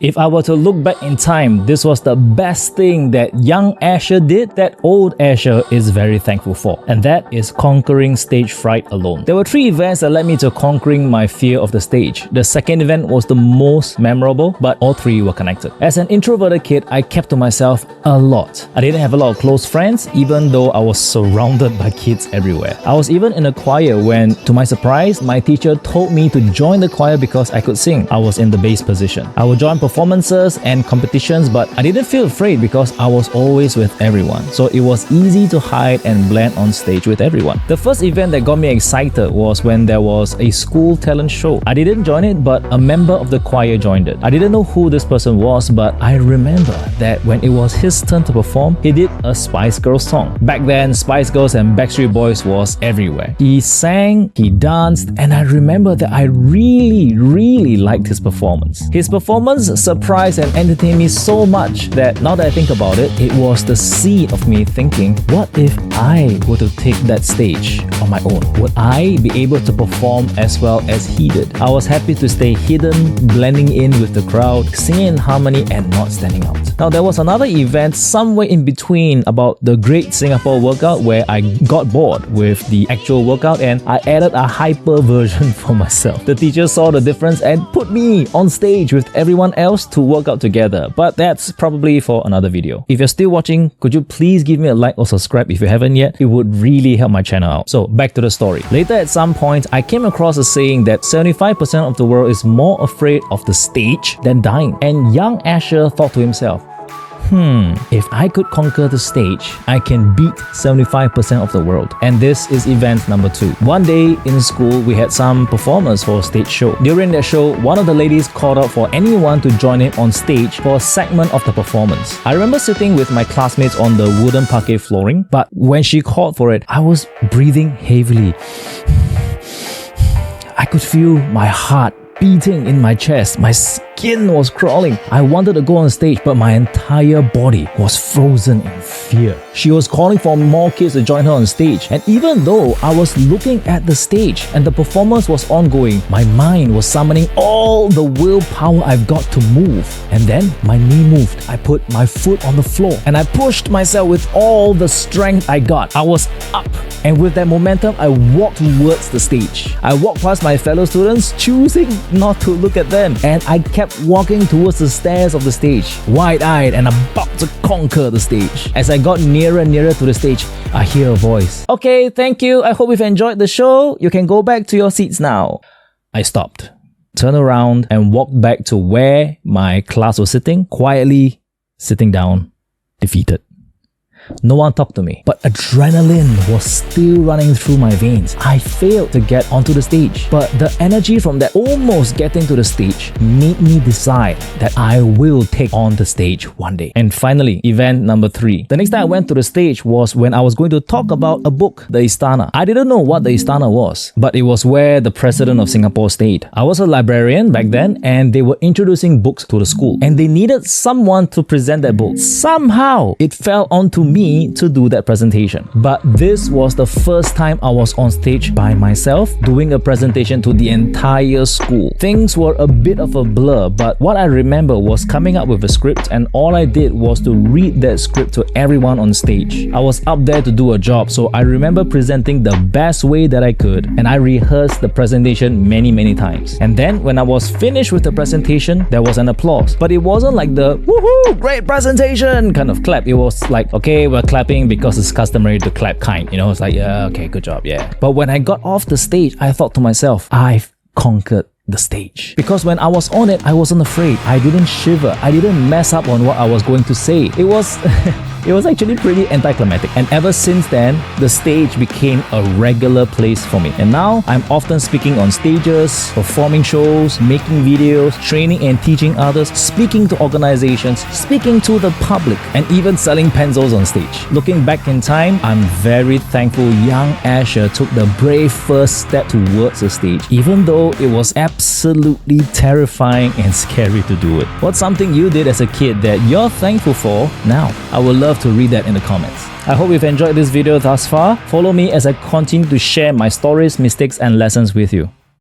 If I were to look back in time, this was the best thing that young Asher did that old Asher is very thankful for, and that is conquering stage fright alone. There were 3 events that led me to conquering my fear of the stage. The second event was the most memorable, but all 3 were connected. As an introverted kid, I kept to myself a lot. I didn't have a lot of close friends, even though I was surrounded by kids everywhere. I was even in a choir when, to my surprise, my teacher told me to join the choir because I could sing. I was in the bass position. I would join performances and competitions, but I didn't feel afraid because I was always with everyone. So it was easy to hide and blend on stage with everyone. The first event that got me excited was when there was a school talent show. I didn't join it, but a member of the choir joined it. I didn't know who this person was, but I remember that when it was his turn to perform, he did a Spice Girls song. Back then, Spice Girls and Backstreet Boys was everywhere. He sang, he danced, and I remember that I really liked his performance. His performance surprised and entertained me so much that now that I think about it, it was the seed of me thinking, what if I were to take that stage on my own? Would I be able to perform as well as he did? I was happy to stay hidden, blending in with the crowd, singing in harmony and not standing out. Now there was another event somewhere in between about the Great Singapore Workout where I got bored with the actual workout and I added a hyper version for myself. The teacher saw the difference and put me on stage with everyone else to work out together, but that's probably for another video. If you're still watching, could you please give me a like or subscribe if you haven't yet? It would really help my channel out. So back to the story. Later at some point, I came across a saying that 75% of the world is more afraid of the stage than dying. And young Asher thought to himself, if I could conquer the stage, I can beat 75% of the world. And this is event number 2. One day in school, we had some performers for a stage show. During that show, one of the ladies called out for anyone to join in on stage for a segment of the performance. I remember sitting with my classmates on the wooden parquet flooring, but when she called for it, I was breathing heavily. I could feel my heart beating in my chest. My skin was crawling. I wanted to go on stage, but my entire body was frozen in fear. She was calling for more kids to join her on stage, and even though I was looking at the stage and the performance was ongoing, my mind was summoning all the willpower I've got to move. And then my knee moved. I put my foot on the floor and I pushed myself with all the strength I got. I was up, and with that momentum, I walked towards the stage. I walked past my fellow students, choosing not to look at them, and I kept walking towards the stairs of the stage, wide-eyed and about to conquer the stage. As I got nearer and nearer to the stage, I hear a voice. Okay, thank you. I hope you've enjoyed the show. You can go back to your seats now. I stopped, turned around, and walked back to where my class was sitting, quietly sitting down, defeated. No one talked to me, but adrenaline was still running through my veins. I failed to get onto the stage, but the energy from that almost getting to the stage made me decide that I will take on the stage one day. And finally, event number 3. The next time I went to the stage was when I was going to talk about a book, The Istana. I didn't know what The Istana was, but it was where the president of Singapore stayed. I was a librarian back then, and they were introducing books to the school, and they needed someone to present that book. Somehow, it fell onto me to do that presentation. But this was the first time I was on stage by myself doing a presentation to the entire school. Things were a bit of a blur, but what I remember was coming up with a script, and all I did was to read that script to everyone on stage. I was up there to do a job, so I remember presenting the best way that I could, and I rehearsed the presentation many times. And then when I was finished with the presentation, there was an applause. But it wasn't like the woohoo, great presentation kind of clap. It was like, okay, we're clapping because it's customary to clap kind. You know, it's like, yeah, okay, good job, yeah. But when I got off the stage, I thought to myself, I've conquered the stage. Because when I was on it, I wasn't afraid. I didn't shiver. I didn't mess up on what I was going to say. It was it was actually pretty anticlimactic. And ever since then, the stage became a regular place for me. And now I'm often speaking on stages, performing shows, making videos, training and teaching others, speaking to organizations, speaking to the public, and even selling pencils on stage. Looking back in time, I'm very thankful young Asher took the brave first step towards the stage, even though it was absolutely terrifying and scary to do it. What's something you did as a kid that you're thankful for now? I would love to read that in the comments. I hope you've enjoyed this video thus far. Follow me as I continue to share my stories, mistakes and lessons with you.